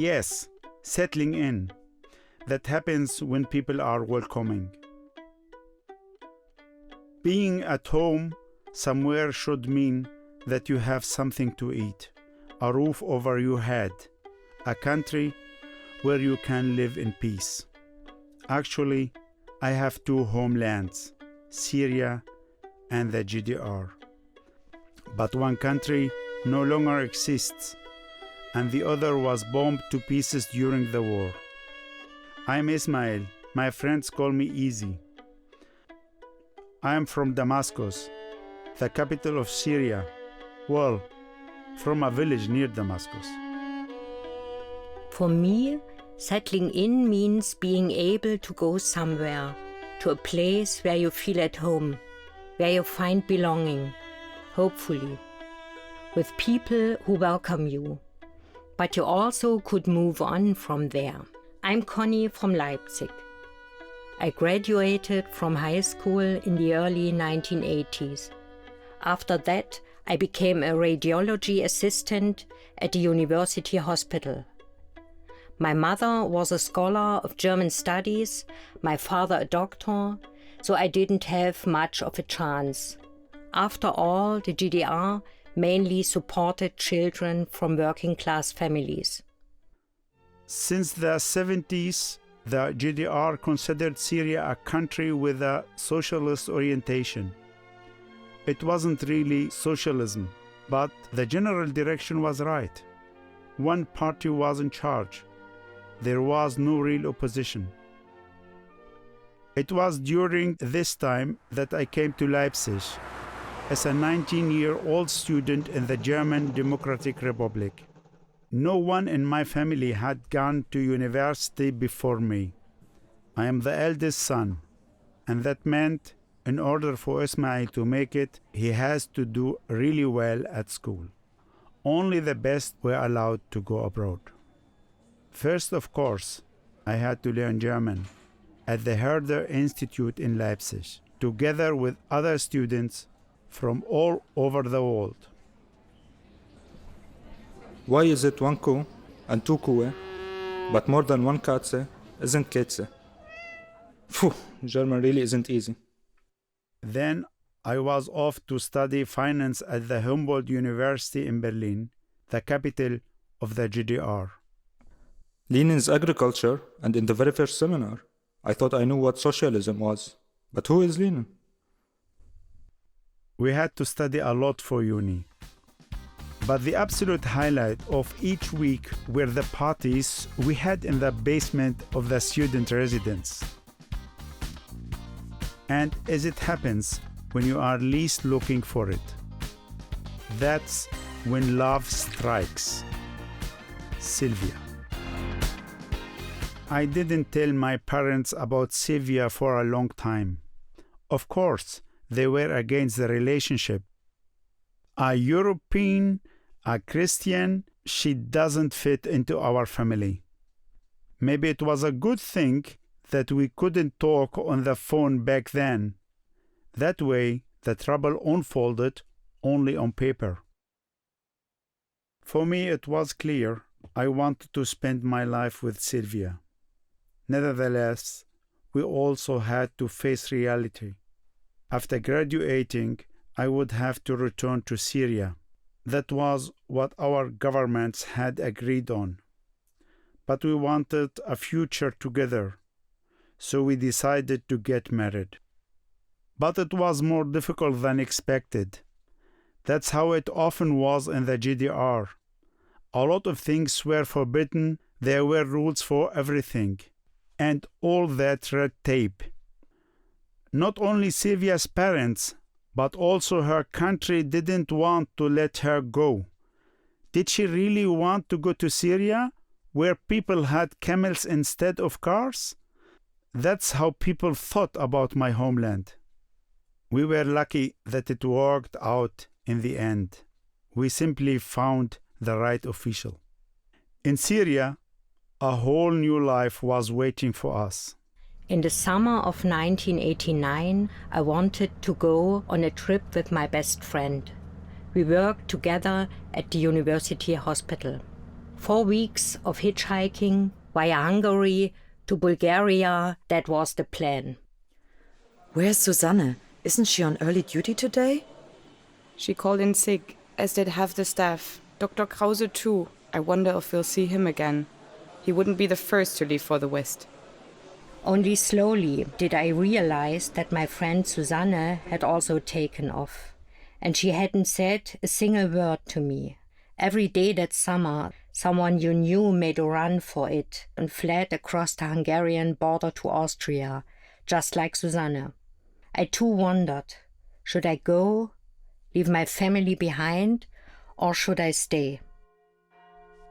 Yes, settling in. That happens when people are welcoming. Being at home somewhere should mean that you have something to eat, a roof over your head, a country where you can live in peace. Actually, I have two homelands, Syria and the GDR. But one country no longer exists, and the other was bombed to pieces during the war. I'm Ismail. My friends call me Easy. I am from Damascus, the capital of Syria. Well, from a village near Damascus. For me, settling in means being able to go somewhere, to a place where you feel at home, where you find belonging, hopefully, with people who welcome you. But you also could move on from there. I'm Conni from Leipzig. I graduated from high school in the early 1980s. After that, I became a radiology assistant at the university hospital. My mother was a scholar of German studies, my father a doctor, so I didn't have much of a chance. After all, the GDR mainly supported children from working-class families. Since the 70s, the GDR considered Syria a country with a socialist orientation. It wasn't really socialism, but the general direction was right. One party was in charge. There was no real opposition. It was during this time that I came to Leipzig as a 19-year-old student in the German Democratic Republic. No one in my family had gone to university before me. I am the eldest son, and that meant in order for Ismail to make it, he has to do really well at school. Only the best were allowed to go abroad. First, of course, I had to learn German at the Hölscher Institute in Leipzig, together with other students from all over the world. Why is it one Kuh and two Kuhe, but more than one Katze isn't Kätze? Phew, German really isn't easy. Then I was off to study finance at the Humboldt University in Berlin, the capital of the GDR. Lenin's agriculture, and in the very first seminar, I thought I knew what socialism was. But who is Lenin? We had to study a lot for uni. But the absolute highlight of each week were the parties we had in the basement of the student residence. And as it happens, when you are least looking for it, that's when love strikes. Sylvia. I didn't tell my parents about Sylvia for a long time. Of course, they were against the relationship. A European, a Christian, she doesn't fit into our family. Maybe it was a good thing that we couldn't talk on the phone back then. That way, the trouble unfolded only on paper. For me, it was clear I wanted to spend my life with Sylvia. Nevertheless, we also had to face reality. After graduating, I would have to return to Syria. That was what our governments had agreed on. But we wanted a future together, so we decided to get married. But it was more difficult than expected. That's how it often was in the GDR. A lot of things were forbidden, there were rules for everything, and all that red tape. Not only Sylvia's parents, but also her country didn't want to let her go. Did she really want to go to Syria, where people had camels instead of cars? That's how people thought about my homeland. We were lucky that it worked out in the end. We simply found the right official. In Syria, a whole new life was waiting for us. In the summer of 1989, I wanted to go on a trip with my best friend. We worked together at the university hospital. 4 weeks of hitchhiking via Hungary to Bulgaria, that was the plan. Where's Susanne? Isn't she on early duty today? She called in sick, as did half the staff. Dr. Krause too. I wonder if we'll see him again. He wouldn't be the first to leave for the West. Only slowly did I realize that my friend Susanne had also taken off. And she hadn't said a single word to me. Every day that summer, someone you knew made a run for it and fled across the Hungarian border to Austria, just like Susanne. I too wondered, should I go, leave my family behind, or should I stay?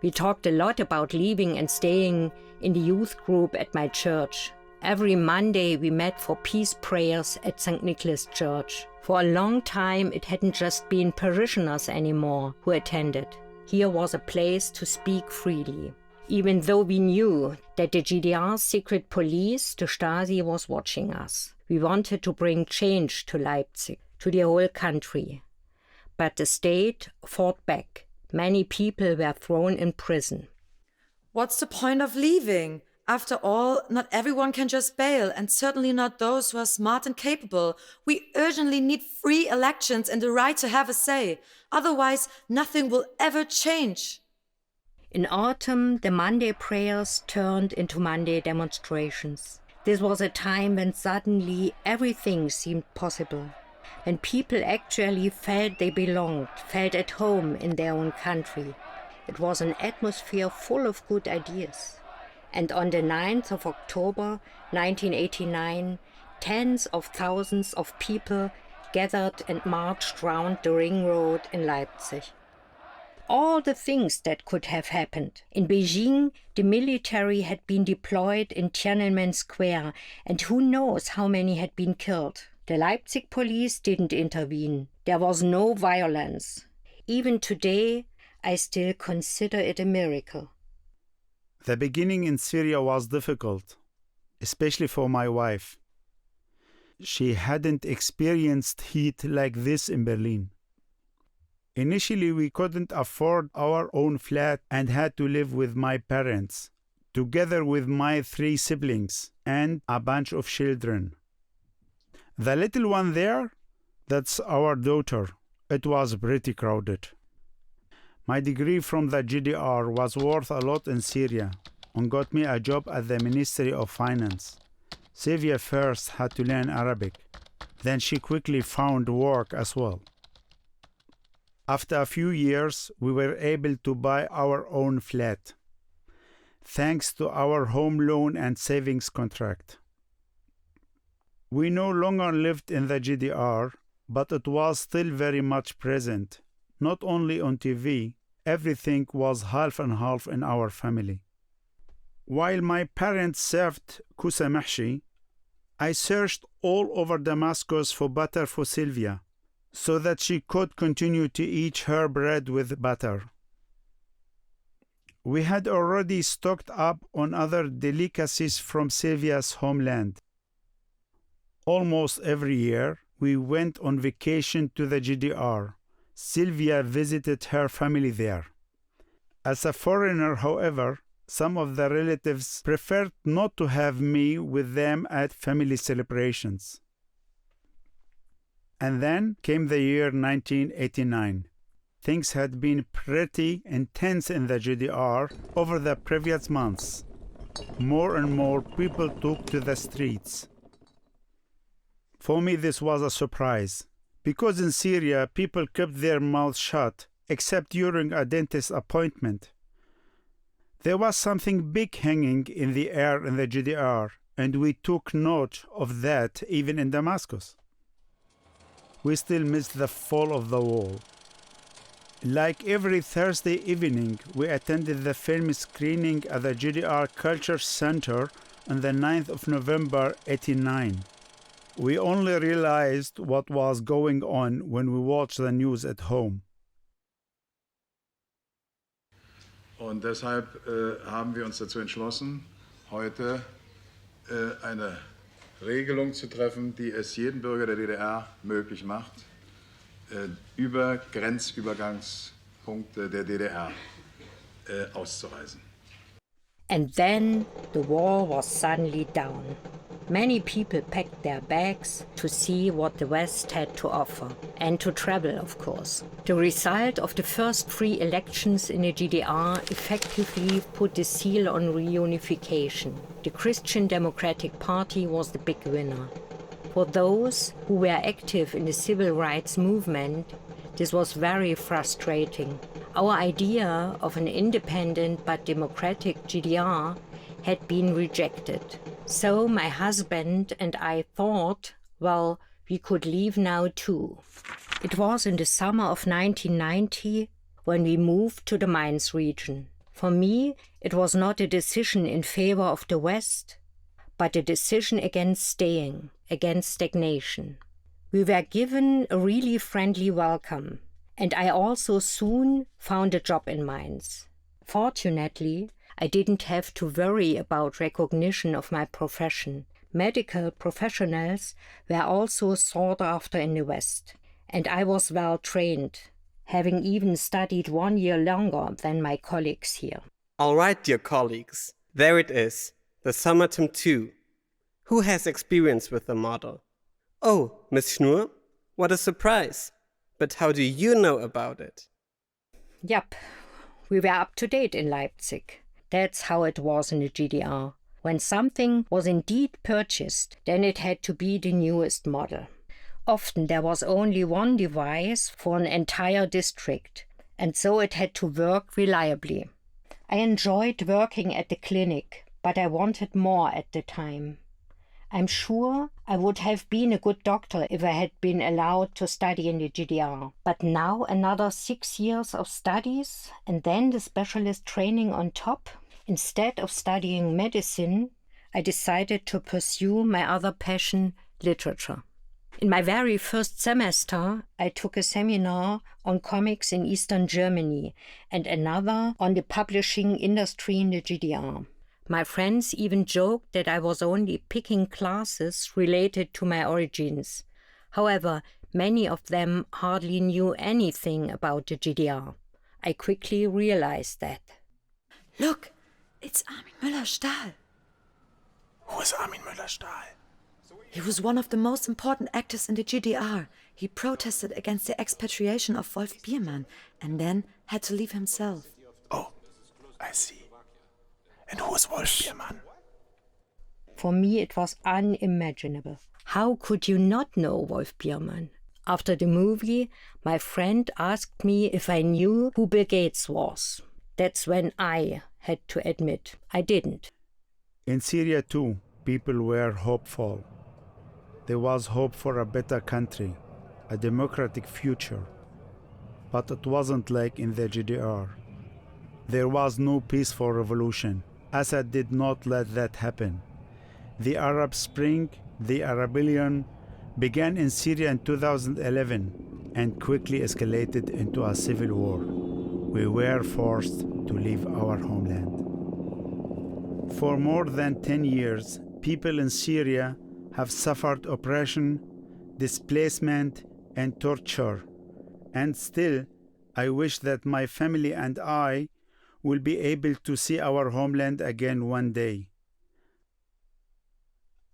We talked a lot about leaving and staying in the youth group at my church. Every Monday we met for peace prayers at St. Nicholas Church. For a long time it hadn't just been parishioners anymore who attended. Here was a place to speak freely. Even though we knew that the GDR's secret police, the Stasi, was watching us. We wanted to bring change to Leipzig, to the whole country. But the state fought back. Many people were thrown in prison. What's the point of leaving? After all, not everyone can just bail, and certainly not those who are smart and capable. We urgently need free elections and the right to have a say. Otherwise, nothing will ever change. In autumn, the Monday prayers turned into Monday demonstrations. This was a time when suddenly everything seemed possible. When people actually felt they belonged, felt at home in their own country. It was an atmosphere full of good ideas. And on the 9th of October 1989, tens of thousands of people gathered and marched round the ring road in Leipzig. All the things that could have happened. In Beijing, the military had been deployed in Tiananmen Square, and who knows how many had been killed. The Leipzig police didn't intervene. There was no violence. Even today, I still consider it a miracle. The beginning in Syria was difficult, especially for my wife. She hadn't experienced heat like this in Berlin. Initially, we couldn't afford our own flat and had to live with my parents, together with my 3 siblings and a bunch of children. The little one there, that's our daughter. It was pretty crowded. My degree from the GDR was worth a lot in Syria and got me a job at the Ministry of Finance. Sylvia first had to learn Arabic. Then she quickly found work as well. After a few years, we were able to buy our own flat, thanks to our home loan and savings contract. We no longer lived in the GDR, but it was still very much present. Not only on TV, everything was half and half in our family. While my parents served kusa mahshi, I searched all over Damascus for butter for Sylvia, so that she could continue to eat her bread with butter. We had already stocked up on other delicacies from Sylvia's homeland. Almost every year, we went on vacation to the GDR. Sylvia visited her family there. As a foreigner, however, some of the relatives preferred not to have me with them at family celebrations. And then came the year 1989. Things had been pretty intense in the GDR over the previous months. More and more people took to the streets. For me, this was a surprise, because in Syria, people kept their mouths shut, except during a dentist appointment. There was something big hanging in the air in the GDR, and we took note of that even in Damascus. We still missed the fall of the wall. Like every Thursday evening, we attended the film screening at the GDR Culture Center on the 9th of November 1989. We only realized what was going on when we watched the news at home. Und deshalb haben wir uns dazu entschlossen, heute eine Regelung zu treffen, die es jedem Bürger der DDR möglich macht, über Grenzübergangspunkte der DDR auszureisen. And then the wall was suddenly down. Many people packed their bags to see what the West had to offer, and to travel, of course. The result of the first free elections in the GDR effectively put the seal on reunification. The Christian Democratic Party was the big winner. For those who were active in the civil rights movement, this was very frustrating. Our idea of an independent but democratic GDR had been rejected. So my husband and I thought, well, we could leave now too. It was in the summer of 1990 when we moved to the Mainz region. For me, it was not a decision in favor of the West, but a decision against staying, against stagnation. We were given a really friendly welcome, and I also soon found a job in Mainz. Fortunately, I didn't have to worry about recognition of my profession. Medical professionals were also sought after in the West, and I was well trained, having even studied 1 year longer than my colleagues here. All right, dear colleagues, there it is, the summatum 2. Who has experience with the model? Oh, Miss Schnur? What a surprise! But how do you know about it? Yup, we were up to date in Leipzig. That's how it was in the GDR. When something was indeed purchased, then it had to be the newest model. Often there was only one device for an entire district, and so it had to work reliably. I enjoyed working at the clinic, but I wanted more at the time. I'm sure I would have been a good doctor if I had been allowed to study in the GDR. But now another 6 years of studies and then the specialist training on top. Instead of studying medicine, I decided to pursue my other passion, literature. In my very first semester, I took a seminar on comics in Eastern Germany and another on the publishing industry in the GDR. My friends even joked that I was only picking classes related to my origins. However, many of them hardly knew anything about the GDR. I quickly realized that. Look, it's Armin Müller-Stahl. Who is Armin Müller-Stahl? He was one of the most important actors in the GDR. He protested against the expatriation of Wolf Biermann and then had to leave himself. Oh, I see. And who is Wolf Biermann? For me, it was unimaginable. How could you not know Wolf Biermann? After the movie, my friend asked me if I knew who Bill Gates was. That's when I had to admit I didn't. In Syria too, people were hopeful. There was hope for a better country, a democratic future. But it wasn't like in the GDR. There was no peaceful revolution. Assad did not let that happen. The Arab Spring, the Rebellion, began in Syria in 2011 and quickly escalated into a civil war. We were forced to leave our homeland. For more than 10 years, people in Syria have suffered oppression, displacement, and torture. And still, I wish that my family and I will be able to see our homeland again one day.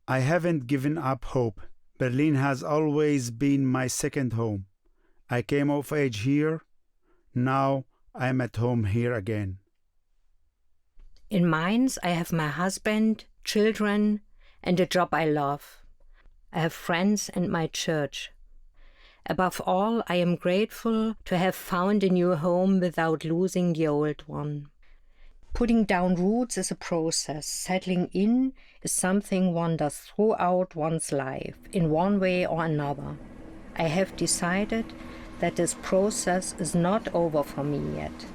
I haven't given up hope. Berlin has always been my second home. I came of age here. Now I'm at home here again. In Mainz, I have my husband, children, and a job I love. I have friends and my church. Above all, I am grateful to have found a new home without losing the old one. Putting down roots is a process. Settling in is something one does throughout one's life, in one way or another. I have decided that this process is not over for me yet.